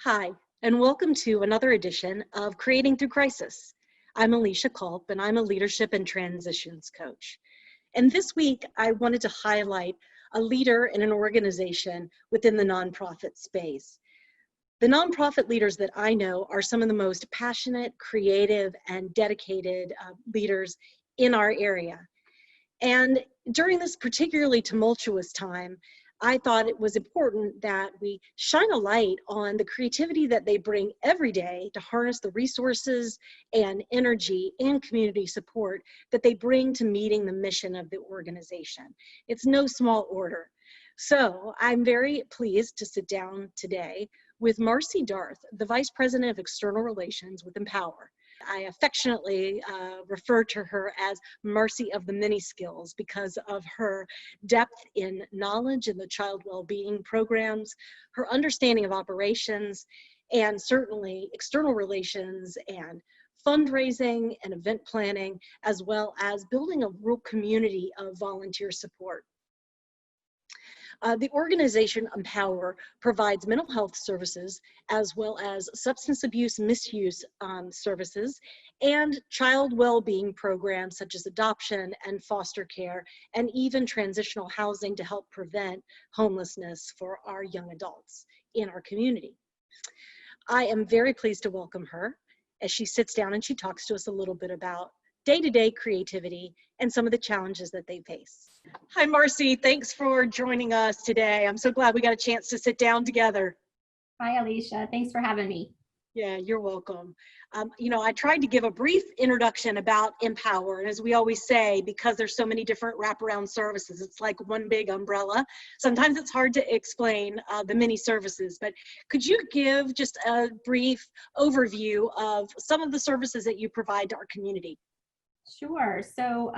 Hi, and welcome to another edition of Creating Through Crisis. I'm Alicia Culp, and I'm a leadership and transitions coach. And this week, I wanted to highlight a leader in an organization within the nonprofit space. The nonprofit leaders that I know are some of the most passionate, creative, and dedicated leaders in our area. And during this particularly tumultuous time, I thought it was important that we shine a light on the creativity that they bring every day to harness the resources and energy and community support that they bring to meeting the mission of the organization. It's no small order. So I'm very pleased to sit down today with Marcie Dearth, the Vice President of External Relations with IMPOWER. I affectionately refer to her as Marcie of the many skills because of her depth in knowledge in the child well-being programs, her understanding of operations, and certainly external relations and fundraising and event planning, as well as building a real community of volunteer support. The organization IMPOWER provides mental health services as well as substance abuse misuse services and child well-being programs such as adoption and foster care and even transitional housing to help prevent homelessness for our young adults in our community. I am very pleased to welcome her as she sits down and she talks to us a little bit about day-to-day creativity and some of the challenges that they face. Hi, Marcie. Thanks for joining us today. I'm so glad we got a chance to sit down together. Hi, Alicia. Thanks for having me. Yeah, you're welcome. I tried to give a brief introduction about IMPOWER, and as we always say, because there's so many different wraparound services, it's like one big umbrella. Sometimes it's hard to explain the many services, but could you give just a brief overview of some of the services that you provide to our community? Sure. So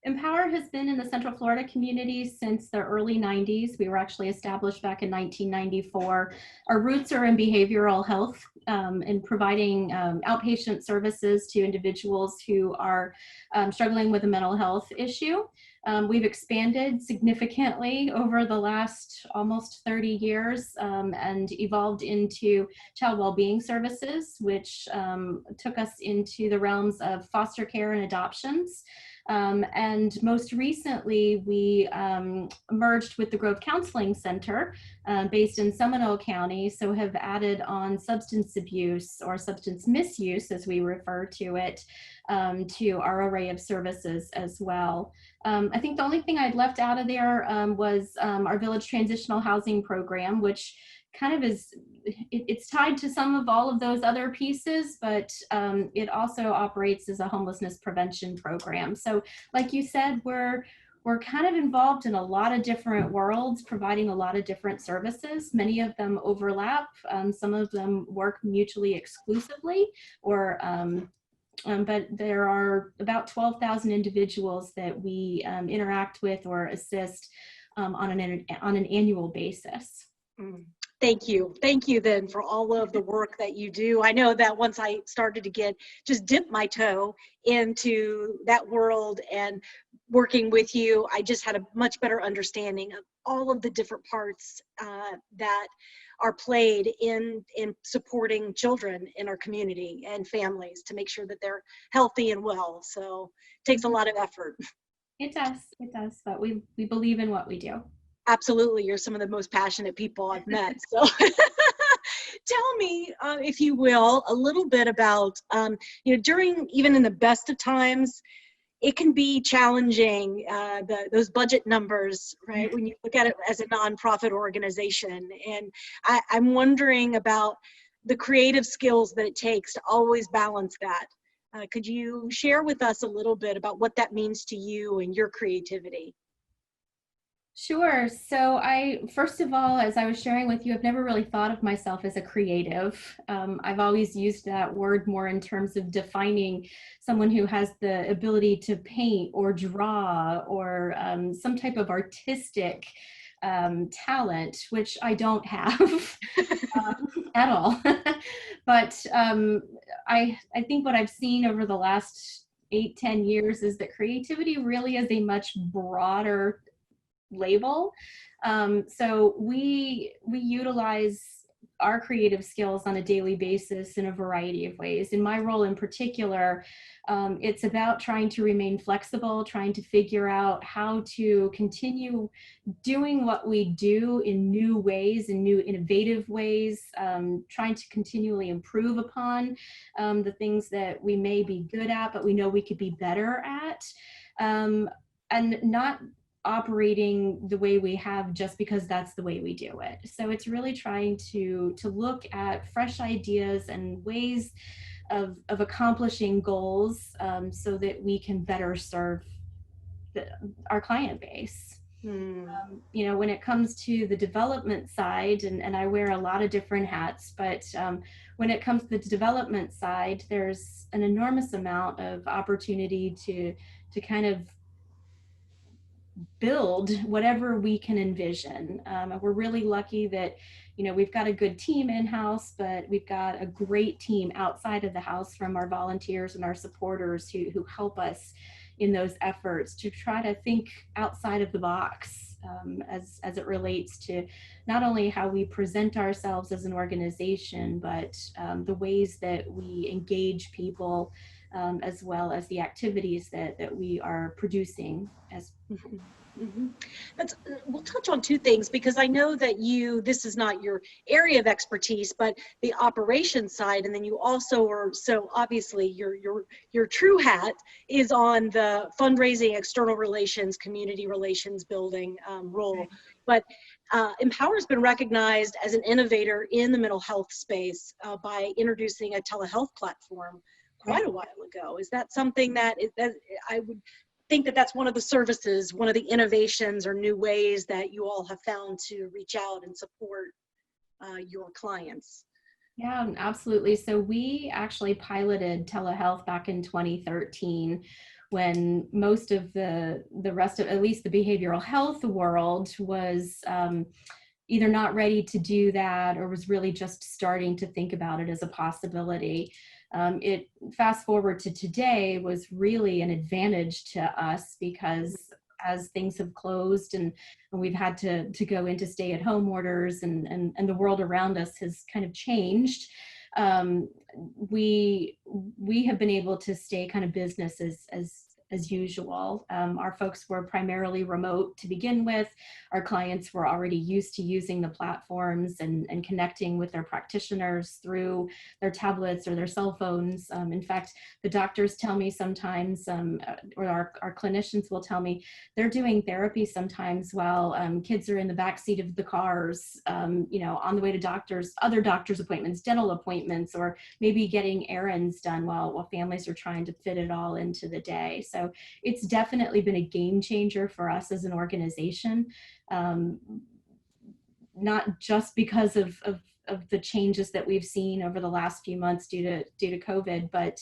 IMPOWER has been in the Central Florida community since the early 90s. We were actually established back in 1994. Our roots are in behavioral health and providing outpatient services to individuals who are struggling with a mental health issue. We've expanded significantly over the last almost 30 years and evolved into child well-being services, which took us into the realms of foster care and adoptions. And most recently, we merged with the Grove Counseling Center based in Seminole County, so have added on substance abuse or substance misuse, as we refer to it, to our array of services as well. I think the only thing I'd left out of there was our Village Transitional Housing Program, which kind of is, it's tied to some of all of those other pieces, but it also operates as a homelessness prevention program. So like you said, we're kind of involved in a lot of different worlds, providing a lot of different services. Many of them overlap. Some of them work mutually exclusively, or but there are about 12,000 individuals that we interact with or assist on an annual basis. Thank you. Thank you then for all of the work that you do. I know that once I started to just dip my toe into that world and working with you, I just had a much better understanding of all of the different parts that are played in supporting children in our community and families to make sure that they're healthy and well. So it takes a lot of effort. It does, but we believe in what we do. Absolutely, you're some of the most passionate people I've met. So tell me, if you will, a little bit about, during, even in the best of times, it can be challenging, those budget numbers, right, when you look at it as a nonprofit organization. And I'm wondering about the creative skills that it takes to always balance that. Could you share with us a little bit about what that means to you and your creativity? Sure. So first of all, as I was sharing with you, I've never really thought of myself as a creative. I've always used that word more in terms of defining someone who has the ability to paint or draw or some type of artistic talent, which I don't have at all. But I think what I've seen over the last 8-10 years is that creativity really is a much broader label. So we utilize our creative skills on a daily basis in a variety of ways. In my role in particular, it's about trying to remain flexible, trying to figure out how to continue doing what we do in new ways, in new innovative ways, trying to continually improve upon the things that we may be good at, but we know we could be better at, and not operating the way we have just because that's the way we do it. So it's really trying to look at fresh ideas and ways of accomplishing goals, so that we can better serve our client base. You know, when it comes to the development side, and I wear a lot of different hats, but when it comes to the development side, there's an enormous amount of opportunity to kind of build whatever we can envision. We're really lucky that, you know, we've got a good team in-house, but we've got a great team outside of the house from our volunteers and our supporters who help us in those efforts to try to think outside of the box, as it relates to not only how we present ourselves as an organization, but the ways that we engage people, as well as the activities that we are producing as. We'll touch on two things, because I know that this is not your area of expertise, but the operations side, and then you also are, so obviously your true hat is on the fundraising, external relations, community relations building role. But IMPOWER has been recognized as an innovator in the mental health space by introducing a telehealth platform quite a while ago. Is that something that I would think that's one of the services, one of the innovations or new ways that you all have found to reach out and support your clients? Yeah, absolutely. So we actually piloted telehealth back in 2013, when most of the rest of, at least the behavioral health world, was either not ready to do that or was really just starting to think about it as a possibility. It, fast forward to today, was really an advantage to us, because as things have closed and we've had to go into stay-at-home orders, and the world around us has kind of changed, we have been able to stay kind of business as usual. Our folks were primarily remote to begin with. Our clients were already used to using the platforms and connecting with their practitioners through their tablets or their cell phones. In fact, the doctors tell me sometimes, or our clinicians will tell me, they're doing therapy sometimes while kids are in the backseat of the cars, you know, on the way to other doctor's appointments, dental appointments, or maybe getting errands done while families are trying to fit it all into the day. So it's definitely been a game changer for us as an organization, not just because of the changes that we've seen over the last few months due to COVID, but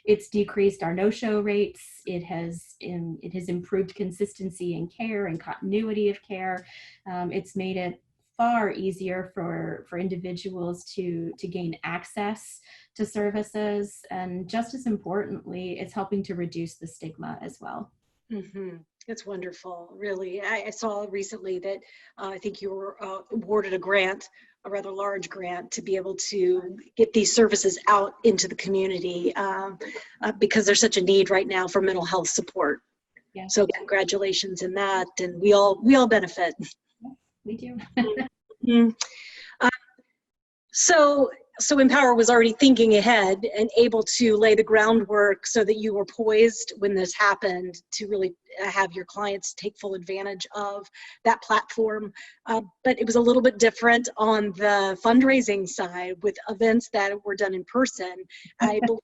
it's decreased our no-show rates. It has improved consistency in care and continuity of care. It's made it far easier for individuals to gain access to services, and just as importantly, it's helping to reduce the stigma as well. That's wonderful, really. I saw recently that I think you were awarded a grant, a rather large grant, to be able to get these services out into the community, because there's such a need right now for mental health support. Yeah. So congratulations in that, and we all benefit. We do. So IMPOWER was already thinking ahead and able to lay the groundwork so that you were poised when this happened to really have your clients take full advantage of that platform. But it was a little bit different on the fundraising side with events that were done in person. I believe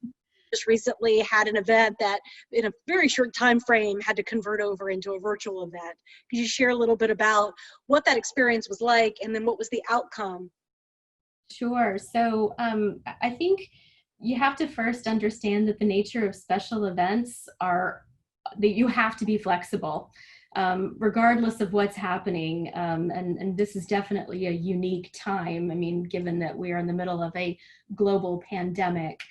just recently had an event that in a very short time frame had to convert over into a virtual event. Could you share a little bit about what that experience was like, and then what was the outcome? Sure. So I think you have to first understand that the nature of special events are that you have to be flexible, regardless of what's happening. And this is definitely a unique time. I mean, given that we are in the middle of a global pandemic.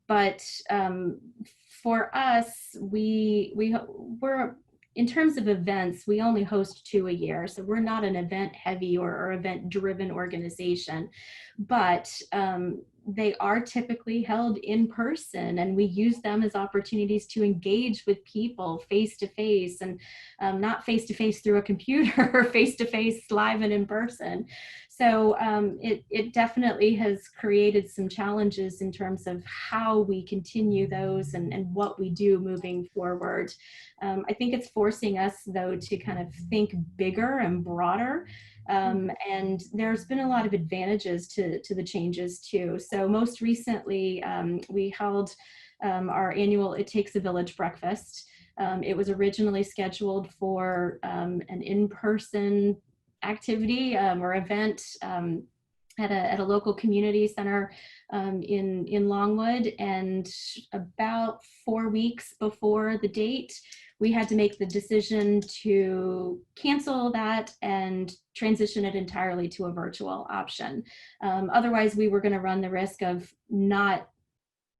But for us, we're in terms of events, we only host 2 a year. So we're not an event heavy or event driven organization, but they are typically held in person, and we use them as opportunities to engage with people face to face, and not face to face through a computer, or face to face live and in person. So it definitely has created some challenges in terms of how we continue those and what we do moving forward. I think it's forcing us, though, to kind of think bigger and broader. And there's been a lot of advantages to the changes too. So most recently, we held our annual It Takes a Village breakfast. It was originally scheduled for an in-person activity or event at a local community center in Longwood, and about 4 weeks before the date, we had to make the decision to cancel that and transition it entirely to a virtual option. Otherwise, we were going to run the risk of not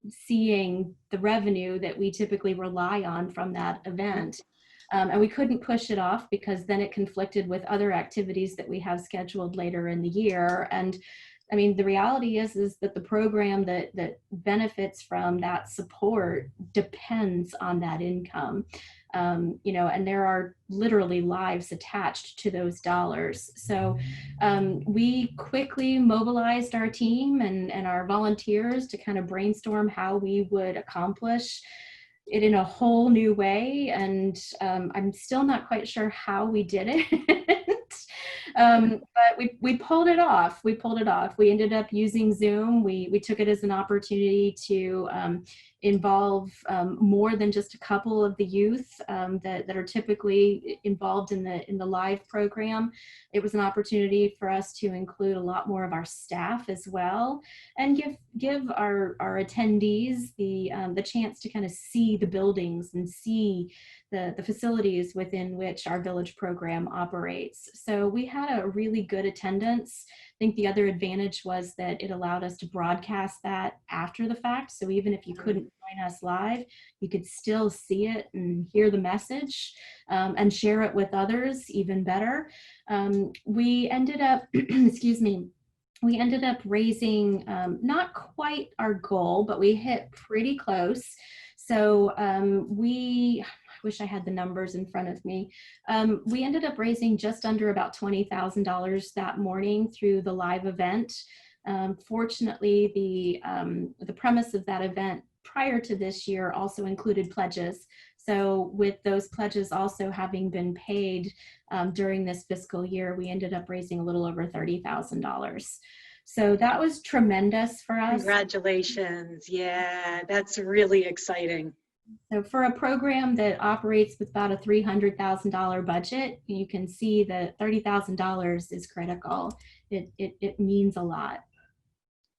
seeing the revenue that we typically rely on from that event. And we couldn't push it off because then it conflicted with other activities that we have scheduled later in the year. And I mean, the reality is that the program that benefits from that support depends on that income. And there are literally lives attached to those dollars. So we quickly mobilized our team and our volunteers to kind of brainstorm how we would accomplish it in a whole new way. And I'm still not quite sure how we did it. But we pulled it off. We ended up using Zoom. We took it as an opportunity to involve more than just a couple of the youth that are typically involved in the live program. It was an opportunity for us to include a lot more of our staff as well, and give our attendees the chance to kind of see the buildings and see the facilities within which our village program operates. So we had a really good attendance. I think the other advantage was that it allowed us to broadcast that after the fact. So even if you couldn't join us live, you could still see it and hear the message and share it with others even better. We ended up, excuse me, we ended up raising not quite our goal, but we hit pretty close. So I wish I had the numbers in front of me. We ended up raising just under about $20,000 that morning through the live event. Fortunately, the premise of that event prior to this year also included pledges. So with those pledges also having been paid during this fiscal year, we ended up raising a little over $30,000. So that was tremendous for us. Congratulations. Yeah, that's really exciting. So for a program that operates with about a $300,000 budget, you can see that $30,000 is critical. It means a lot.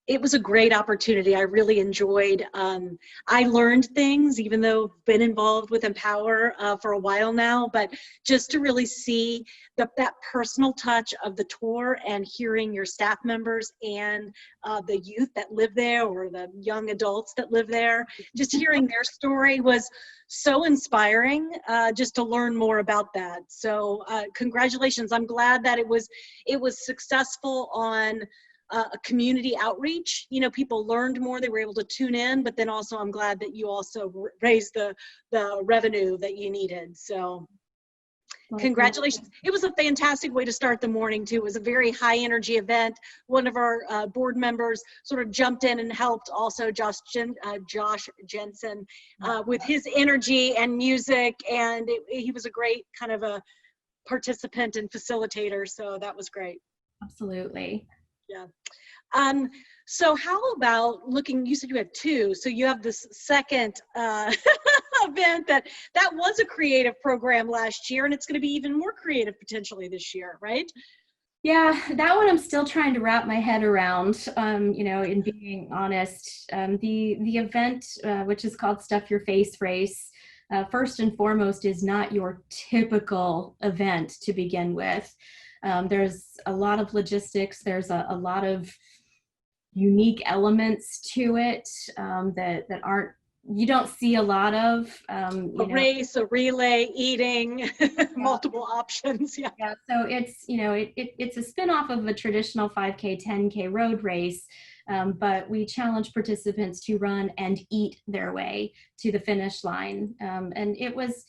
It was a great opportunity. I really enjoyed. I learned things, even though I've been involved with IMPOWER for a while now, but just to really see that personal touch of the tour and hearing your staff members and the youth that live there, or the young adults that live there, just hearing their story was so inspiring, just to learn more about that. So congratulations. I'm glad that it was successful on a community outreach. You know, people learned more, they were able to tune in, but then also I'm glad that you also raised the revenue that you needed. So congratulations. It was a fantastic way to start the morning too. It was a very high energy event. One of our board members sort of jumped in and helped also, Josh Jensen, with his energy and music. And he was a great kind of a participant and facilitator. So that was great. Absolutely. Yeah. So how about looking, you said you had 2, so you have this second event that was a creative program last year, and it's going to be even more creative potentially this year, right? Yeah, that one I'm still trying to wrap my head around, in being honest. The event, which is called Stuff Your Face Race, first and foremost is not your typical event to begin with. There's a lot of logistics. There's a lot of unique elements to it that aren't you don't see a lot of, A race, a relay, eating, multiple options. Yeah. Yeah, so it's, it's a spin-off of a traditional 5K, 10K road race, but we challenge participants to run and eat their way to the finish line. And it was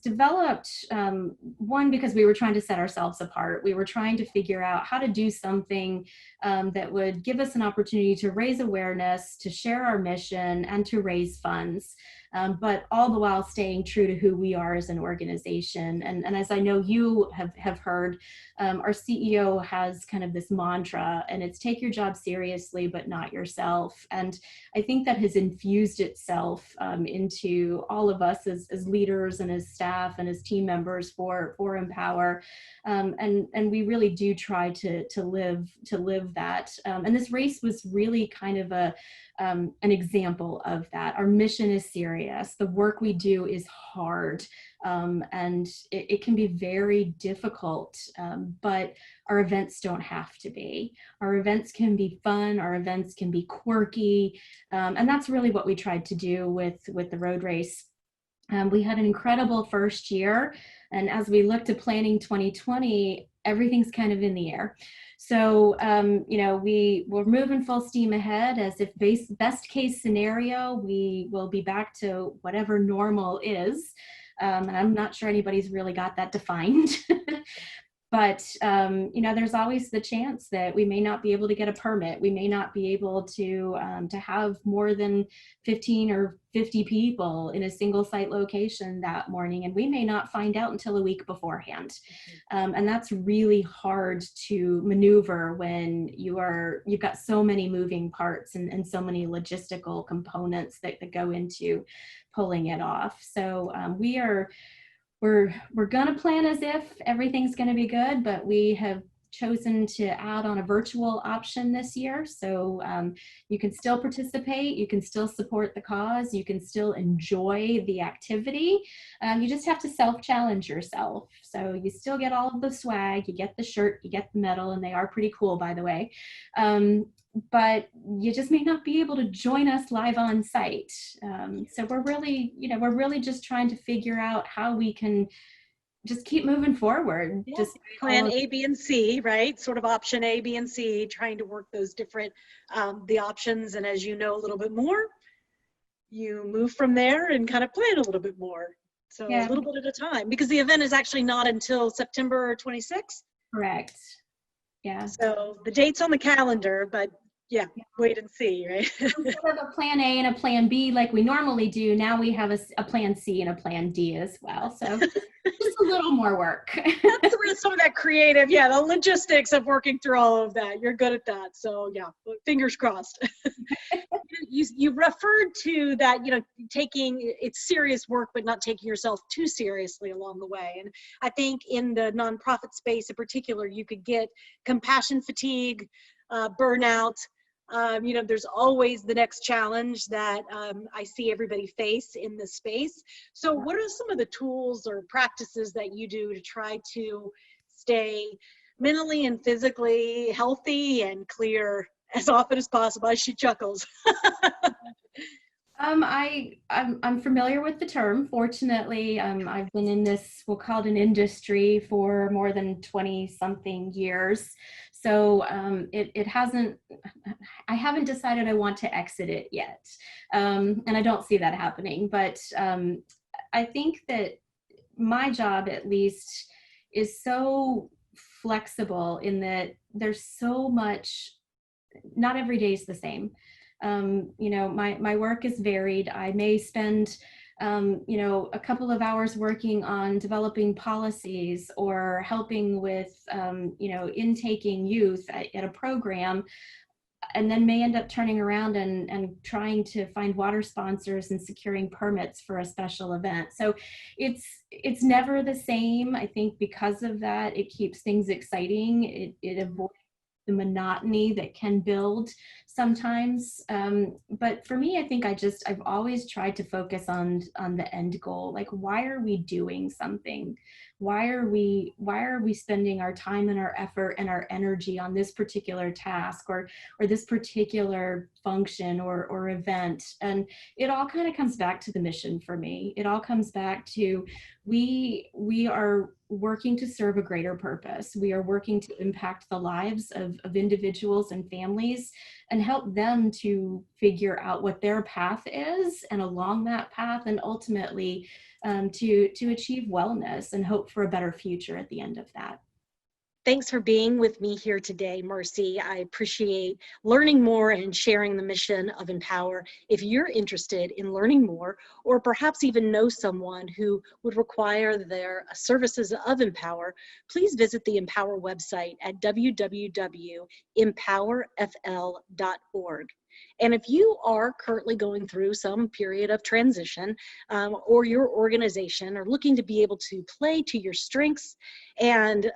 developed, one, because we were trying to set ourselves apart. We were trying to figure out how to do something that would give us an opportunity to raise awareness, to share our mission, and to raise funds. But all the while staying true to who we are as an organization. And as I know you have heard, our CEO has kind of this mantra, and it's take your job seriously, but not yourself. And I think that has infused itself into all of us as leaders and as staff and as team members for IMPOWER. And we really do try to live that. And this race was really kind of an example of that. Our mission is serious. The work we do is hard, and it can be very difficult, but our events don't have to be. Our events can be fun. Our events can be quirky, and that's really what we tried to do with the road race. We had an incredible first year, and as we look to planning 2020, everything's kind of in the air. So, we're moving full steam ahead as if best case scenario, we will be back to whatever normal is. And I'm not sure anybody's really got that defined. But, there's always the chance that we may not be able to get a permit. We may not be able to have more than 15 or 50 people in a single site location that morning. And we may not find out until a week beforehand. And that's really hard to maneuver when you've got so many moving parts and so many logistical components that go into pulling it off. So we're going to plan as if everything's going to be good, but we have chosen to add on a virtual option this year. So you can still participate, you can still support the cause, you can still enjoy the activity. You just have to self-challenge yourself. So you still get all of the swag, you get the shirt, you get the medal, and they are pretty cool, by the way. But you just may not be able to join us live on site. So we're really just trying to figure out how we can just keep moving forward. Yeah. Just plan A, B, and C, right? Sort of option A, B, and C, trying to work those different, the options. And as you know a little bit more, you move from there and kind of plan a little bit more. So a little bit at a time, because the event is actually not until September 26th. Correct. Yeah. So the date's on the calendar, but yeah, wait and see, right? Instead of a plan A and a plan B like we normally do, now we have a plan C and a plan D as well. So just a little more work. That's where some of that creative, the logistics of working through all of that. You're good at that. So yeah, fingers crossed. You referred to that, taking it's serious work, but not taking yourself too seriously along the way. And I think in the nonprofit space in particular, you could get compassion fatigue, burnout. There's always the next challenge that I see everybody face in this space. So what are some of the tools or practices that you do to try to stay mentally and physically healthy and clear as often as possible? She chuckles. I'm familiar with the term. Fortunately, I've been in this, we'll call it an industry, for more than 20 something years. So I haven't decided I want to exit it yet. And I don't see that happening, but I think that my job, at least, is so flexible in that there's so much, not every day is the same. My work is varied. I may spend, a couple of hours working on developing policies or helping with, intaking youth at a program, and then may end up turning around and trying to find water sponsors and securing permits for a special event. So it's never the same. I think because of that, it keeps things exciting. It avoids the monotony that can build sometimes. But for me, I think I've always tried to focus on the end goal. Like, why are we doing something? Why are we spending our time and our effort and our energy on this particular task or this particular function or event? And it all kind of comes back to the mission for me. It all comes back to we are working to serve a greater purpose. We are working to impact the lives of individuals and families and help them to figure out what their path is, and along that path, and ultimately to achieve wellness and hope for a better future at the end of that. Thanks for being with me here today, Marcie. I appreciate learning more and sharing the mission of IMPOWER. If you're interested in learning more, or perhaps even know someone who would require their services of IMPOWER, please visit the IMPOWER website at www.empowerfl.org. And if you are currently going through some period of transition, or your organization are looking to be able to play to your strengths and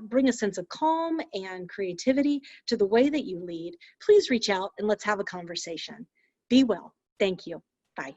bring a sense of calm and creativity to the way that you lead, please reach out and let's have a conversation. Be well. Thank you. Bye.